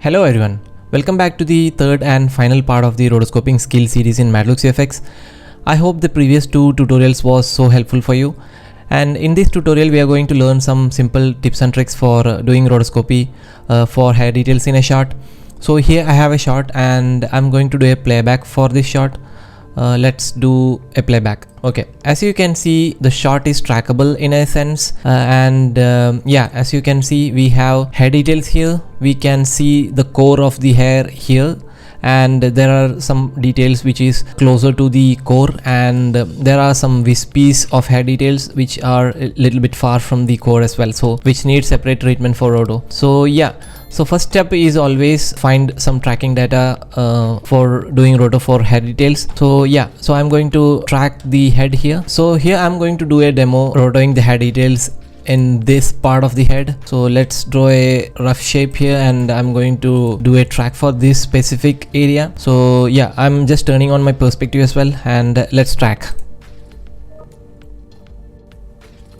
Hello everyone, welcome back to the third and final part of the rotoscoping skill series in Madlux VFX. I hope the previous two tutorials was so helpful for you, and in this tutorial we are going to learn some simple tips and tricks for doing rotoscopy for hair details in a shot. So here I have a shot and I'm going to do a playback for this shot. Let's do a playback. Okay, as you can see the shot is trackable in a sense, yeah, as you can see we have hair details here. We can see the core of the hair here, and there are some details which is closer to the core, and there are some wispies of hair details which are a little bit far from the core as well, so which needs separate treatment for roto. So yeah, so first step is always find some tracking data for doing roto for hair details. So yeah, so I'm going to track the head here. So here I'm going to do a demo rotoing the hair details in this part of the head. So let's draw a rough shape here, and I'm going to do a track for this specific area. So yeah, I'm just turning on my perspective as well, and let's track.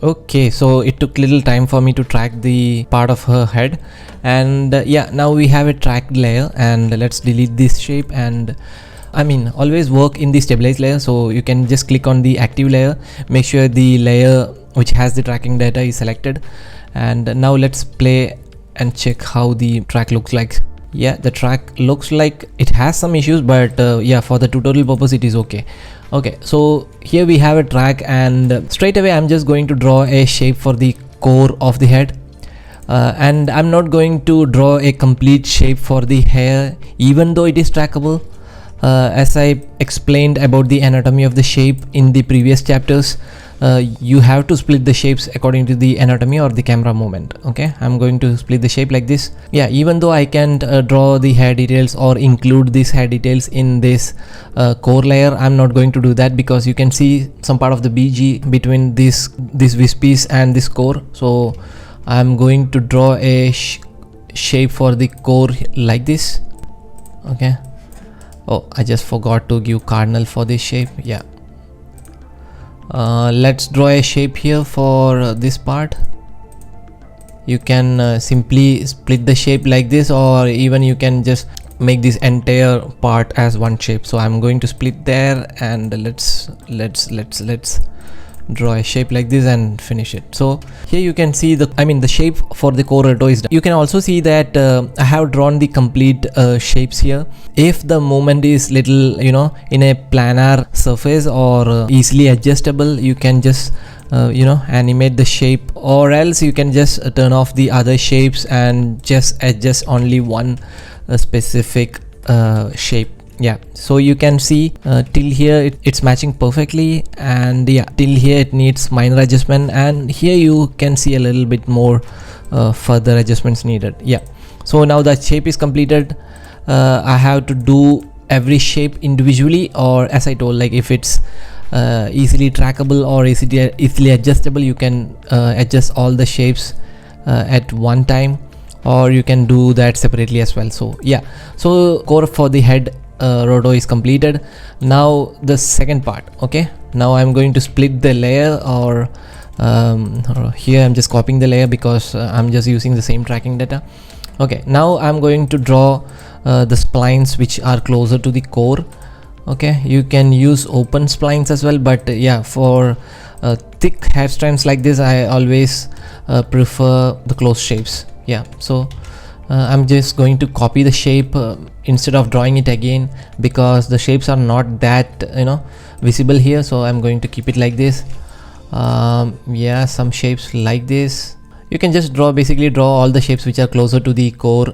Okay, so it took little time for me to track the part of her head, and yeah, now we have a tracked layer, and let's delete this shape. And I mean, always work in the stabilize layer, so you can just click on the active layer, make sure the layer which has the tracking data is selected, and now let's play and check how the track looks like. Yeah, the track looks like it has some issues, but yeah, for the tutorial purpose it is okay. Okay, so here we have a track, and straight away I'm just going to draw a shape for the core of the head, and I'm not going to draw a complete shape for the hair even though it is trackable. As I explained about the anatomy of the shape in the previous chapters, you have to split the shapes according to the anatomy or the camera movement. Okay, I'm going to split the shape like this. Yeah, even though I can't draw the hair details or include these hair details in this core layer, I'm not going to do that, because you can see some part of the BG between this wispies and this core. So I'm going to draw a shape for the core like this. Okay, oh, I just forgot to give cardinal for this shape. Yeah, let's draw a shape here for this part. You can simply split the shape like this, or even you can just make this entire part as one shape. So I'm going to split there, and let's draw a shape like this and finish it. So here you can see the shape for the core roto is done. You can also see that I have drawn the complete shapes here. If the movement is little, in a planar surface or easily adjustable, you can just animate the shape, or else you can just turn off the other shapes and just adjust only one specific shape. Yeah, so you can see till here it's matching perfectly, and yeah, till here it needs minor adjustment, and here you can see a little bit more further adjustments needed. Yeah, so now the shape is completed. I have to do every shape individually, or as I told, like if it's easily trackable or easily adjustable, you can adjust all the shapes at one time, or you can do that separately as well. So yeah, so core for the head roto is completed. Now the second part. Okay, now I'm going to split the layer, or here I'm just copying the layer because I'm just using the same tracking data. Okay, now I'm going to draw the splines which are closer to the core. Okay, you can use open splines as well, but yeah, for thick hair strands like this I always prefer the close shapes. Yeah, so I'm just going to copy the shape instead of drawing it again, because the shapes are not that visible here. So I'm going to keep it like this. Yeah, some shapes like this. You can just basically draw all the shapes which are closer to the core.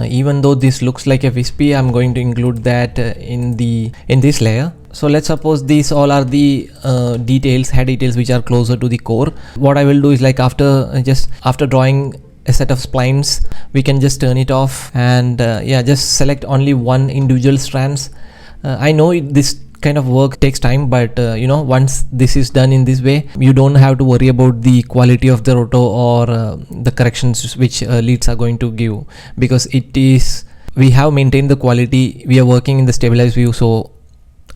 Even though this looks like a wispy, I'm going to include that in this layer. So let's suppose these all are the hair details which are closer to the core. What I will do is, like after drawing a set of splines, we can just turn it off, and yeah, just select only one individual strands. I know this kind of work takes time, but once this is done in this way, you don't have to worry about the quality of the roto or the corrections which leads are going to give, because we have maintained the quality. We are working in the stabilized view, so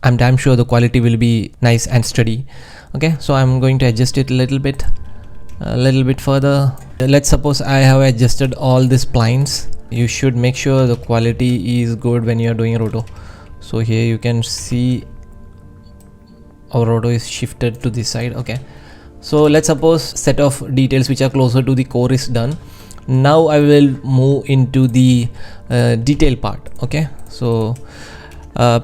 I'm damn sure the quality will be nice and steady. Okay, so I'm going to adjust it a little bit further. Let's suppose I have adjusted all the splines. You should make sure the quality is good when you are doing roto. So here you can see our roto is shifted to this side. Okay, so let's suppose set of details which are closer to the core is done. Now I will move into the detail part. Okay, so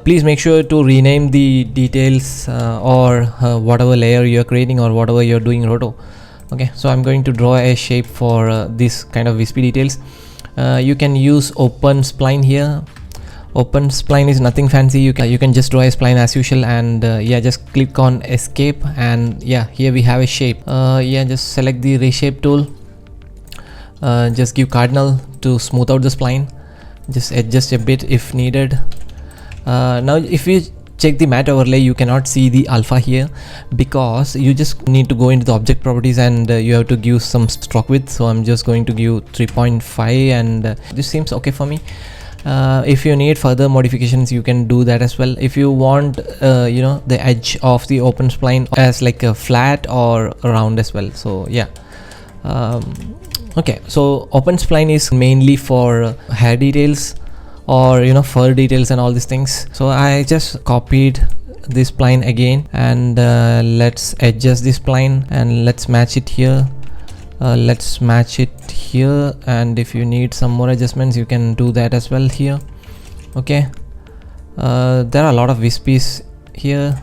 please make sure to rename the details or whatever layer you are creating or whatever you're doing roto. Okay, so I'm going to draw a shape for this kind of wispy details. You can use open spline here. Open spline is nothing fancy. You can just draw a spline as usual, and yeah, just click on escape, and yeah, here we have a shape. Yeah, just select the reshape tool. Just give cardinal to smooth out the spline. Just adjust a bit if needed. Now if you check the matte overlay, you cannot see the alpha here because you just need to go into the object properties and you have to give some stroke width. So I'm just going to give 3.5, and this seems okay for me. If you need further modifications, you can do that as well. If you want you know, the edge of the open spline as like a flat or round as well. So yeah, okay, so open spline is mainly for hair details or, you know, fur details and all these things. So I just copied this spline again, and let's adjust this spline and let's match it here. Let's match it here, and if you need some more adjustments, you can do that as well here. Okay, there are a lot of wispies here.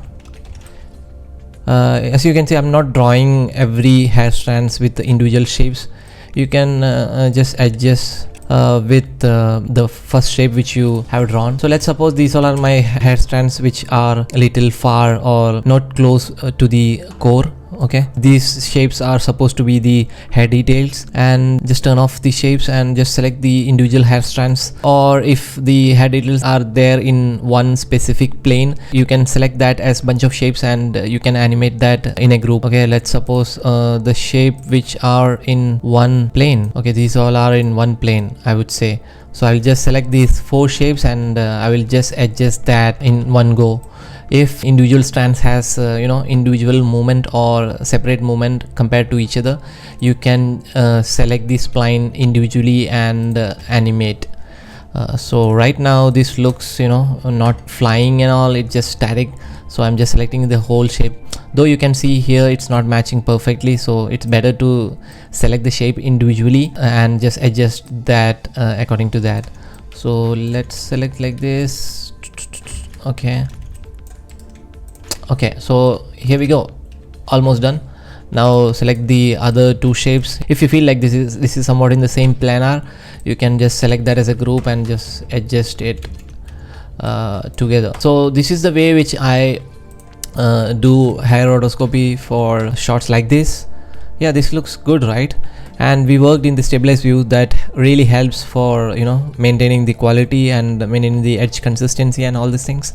As you can see, I'm not drawing every hair strands with the individual shapes. You can just adjust with the first shape which you have drawn. So let's suppose these all are my hair strands which are a little far or not close to the core. Okay, these shapes are supposed to be the hair details, and just turn off the shapes and just select the individual hair strands. Or if the hair details are there in one specific plane, you can select that as bunch of shapes and you can animate that in a group. Okay, let's suppose the shape which are in one plane. Okay, these all are in one plane, I would say. So I will just select these 4 shapes and I will just adjust that in one go. If individual strands has you know, individual movement or separate movement compared to each other, you can select this spline individually and animate. So right now this looks, you know, not flying and all, it's just static. So I'm just selecting the whole shape, though you can see here it's not matching perfectly, so it's better to select the shape individually and just adjust that according to that. So let's select like this. Okay, so here we go, almost done. Now select the other 2 shapes. If you feel like this is somewhat in the same planar, you can just select that as a group and just adjust it together. So this is the way which I do hair rotoscopy for shots like this. Yeah, this looks good, right? And we worked in the stabilized view. That really helps for, you know, maintaining the quality and maintaining the edge consistency and all these things.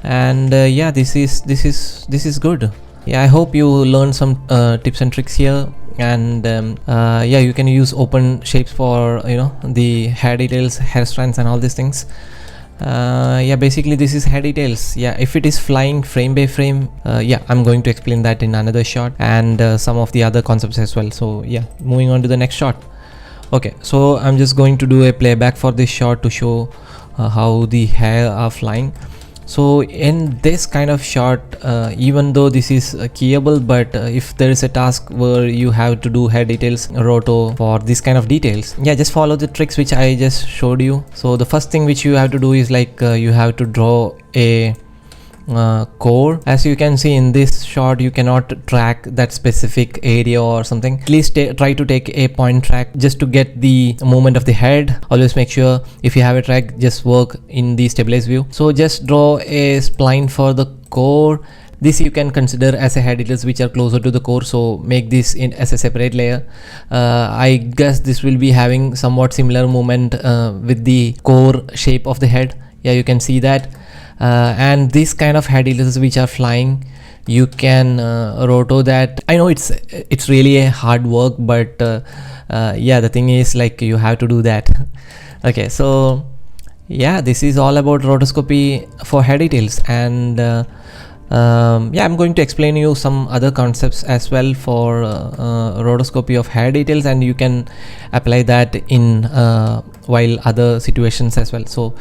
And yeah, this is good. Yeah, I hope you learned some tips and tricks here. And yeah, you can use open shapes for, you know, the hair details, hair strands and all these things. Yeah, basically this is hair details. Yeah, if it is flying frame by frame, yeah, I'm going to explain that in another shot, and some of the other concepts as well. So yeah, moving on to the next shot. Okay, so I'm just going to do a playback for this shot to show how the hair are flying. So in this kind of shot, even though this is keyable, but if there is a task where you have to do hair details roto for this kind of details, yeah, just follow the tricks which I just showed you. So the first thing which you have to do is like you have to draw a core. As you can see in this shot, you cannot track that specific area or something. At least try to take a point track just to get the movement of the head. Always make sure if you have a track, just work in the stabilized view. So just draw a spline for the core. This you can consider as a hair details which are closer to the core, so make this in as a separate layer. I guess this will be having somewhat similar movement with the core shape of the head. Yeah, you can see that. And this kind of hair details which are flying, you can roto that. I know it's really a hard work, but yeah, the thing is like you have to do that. Okay, so yeah, this is all about rotoscopy for hair details. And Yeah, I'm going to explain you some other concepts as well for rotoscopy of hair details, and you can apply that in while other situations as well. So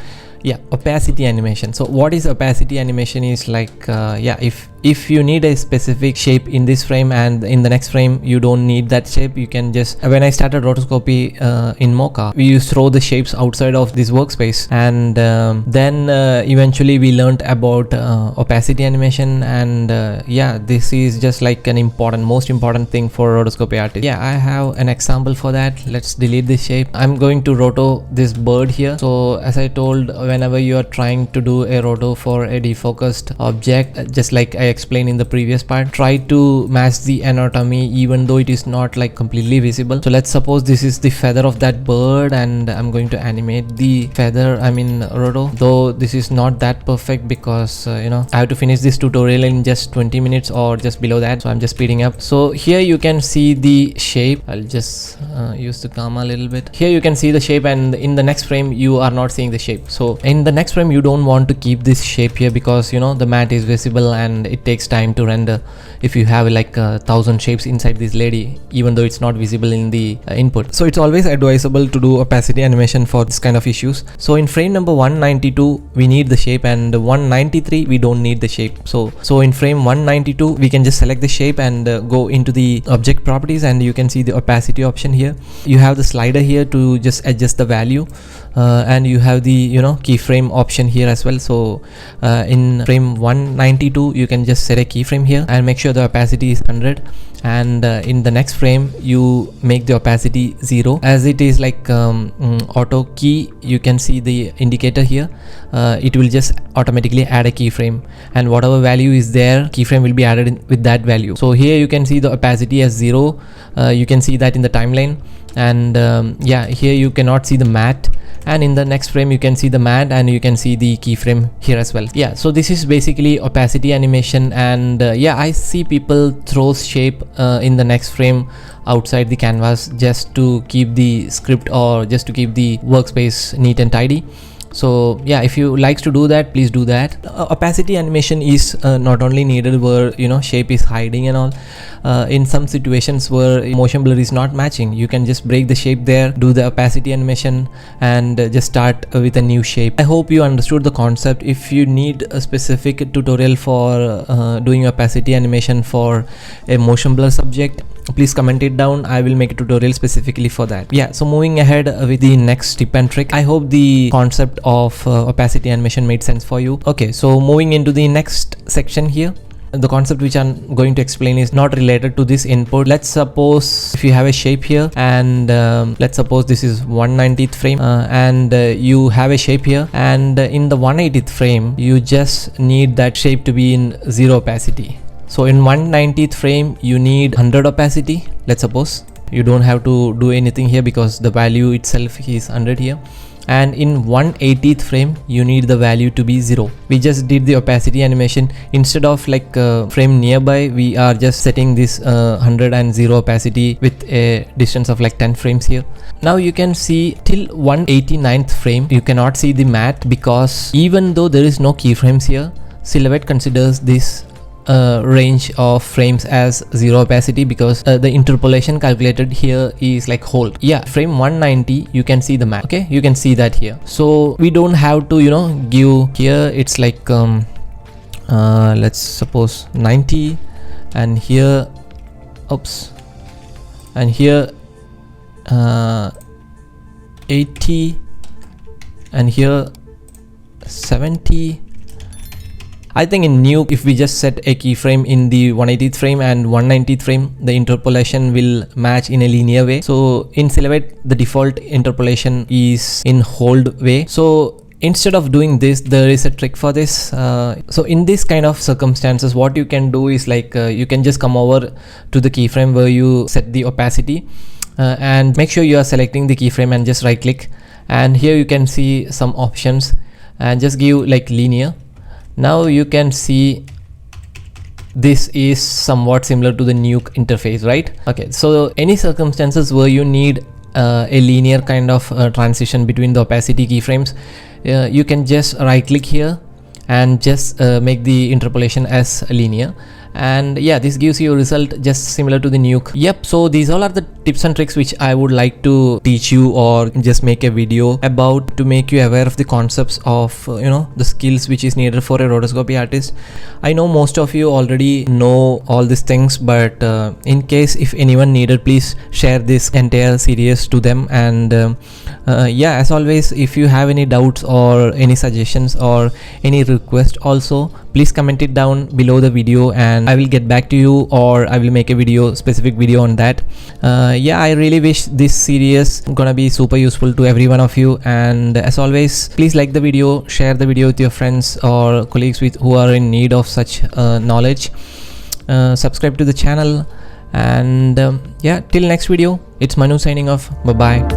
yeah, opacity animation. So what is opacity animation is like yeah, if you need a specific shape in this frame and in the next frame you don't need that shape, you can just, when I started rotoscopy in Mocha, we used to throw the shapes outside of this workspace, and then eventually we learned about opacity animation, and yeah, this is just like an most important thing for rotoscopy artists. Yeah, I have an example for that. Let's delete this shape. I'm going to roto this bird here. So as I told, whenever you are trying to do a roto for a defocused object, just like I explained in the previous part, try to match the anatomy even though it is not like completely visible. So let's suppose this is the feather of that bird, and I'm going to animate the feather, I mean roto, though this is not that perfect because you know, I have to finish this tutorial in just 20 minutes or just below that, so I'm just speeding up. So here you can see the shape. I'll just use the gamma a little bit. Here you can see the shape, and in the next frame you are not seeing the shape. So in the next frame you don't want to keep this shape here because you know the matte is visible and it takes time to render if you have like 1,000 shapes inside this lady, even though it's not visible in the input. So it's always advisable to do opacity animation for this kind of issues. So in frame number 192 we need the shape, and 193 we don't need the shape. So in frame 192 we can just select the shape and go into the object properties, and you can see the opacity option here. You have the slider here to just adjust the value, and you have the, you know, keyframe option here as well. So in frame 192 you can just set a keyframe here and make sure the opacity is 100, and in the next frame you make the opacity 0. As it is like auto key, you can see the indicator here. It will just automatically add a keyframe, and whatever value is there, keyframe will be added with that value. So here you can see the opacity as 0. You can see that in the timeline, and yeah, here you cannot see the matte, and in the next frame you can see the matte, and you can see the keyframe here as well. Yeah, so this is basically opacity animation, and yeah, I see people throw shape in the next frame outside the canvas just to keep the script or just to keep the workspace neat and tidy. So yeah, if you likes to do that, please do that. Opacity animation is not only needed where, you know, shape is hiding and all. In some situations where motion blur is not matching, you can just break the shape there, do the opacity animation, and just start with a new shape. I hope you understood the concept. If you need a specific tutorial for doing opacity animation for a motion blur subject, please comment it down. I will make a tutorial specifically for that. Yeah, so moving ahead with the next tip and trick. I hope the concept of opacity animation made sense for you. Okay, so moving into the next section here. The concept which I'm going to explain is not related to this input. Let's suppose if you have a shape here, and let's suppose this is 190th frame, and you have a shape here, and in the 180th frame you just need that shape to be in 0 opacity. So in 190th frame you need 100 opacity. Let's suppose you don't have to do anything here because the value itself is 100 here, and in 180th frame you need the value to be 0. We just did the opacity animation. Instead of like frame nearby, we are just setting this 100 and 0 opacity with a distance of like 10 frames here. Now you can see till 189th frame you cannot see the matte, because even though there is no keyframes here, Silhouette considers this range of frames as 0 opacity because the interpolation calculated here is like hold. Yeah, frame 190 you can see the matte. Okay, you can see that here. So we don't have to, you know, give here. It's like let's suppose 90, and here, oops, and here 80, and here 70. I think in Nuke, if we just set a keyframe in the 180th frame and 190th frame, the interpolation will match in a linear way. So in Silhouette, the default interpolation is in hold way. So instead of doing this, there is a trick for this. So in this kind of circumstances, what you can do is like you can just come over to the keyframe where you set the opacity, and make sure you are selecting the keyframe and just right click, and here you can see some options and just give like linear. Now you can see this is somewhat similar to the Nuke interface, right? Okay, so any circumstances where you need a linear kind of transition between the opacity keyframes, you can just right click here and just make the interpolation as linear, and yeah, this gives you a result just similar to the Nuke. Yep, so these all are the tips and tricks which I would like to teach you or just make a video about to make you aware of the concepts of the skills which is needed for a rotoscopy artist. I know most of you already know all these things, but in case if anyone needed, please share this entire series to them. And yeah, as always, if you have any doubts or any suggestions or any request also, please comment it down below the video and I will get back to you, or I will make a specific video on that. Yeah, I really wish this series gonna be super useful to every one of you, and as always, please like the video, share the video with your friends or colleagues who are in need of such knowledge. Subscribe to the channel, and yeah, till next video, it's Manu signing off. Bye bye.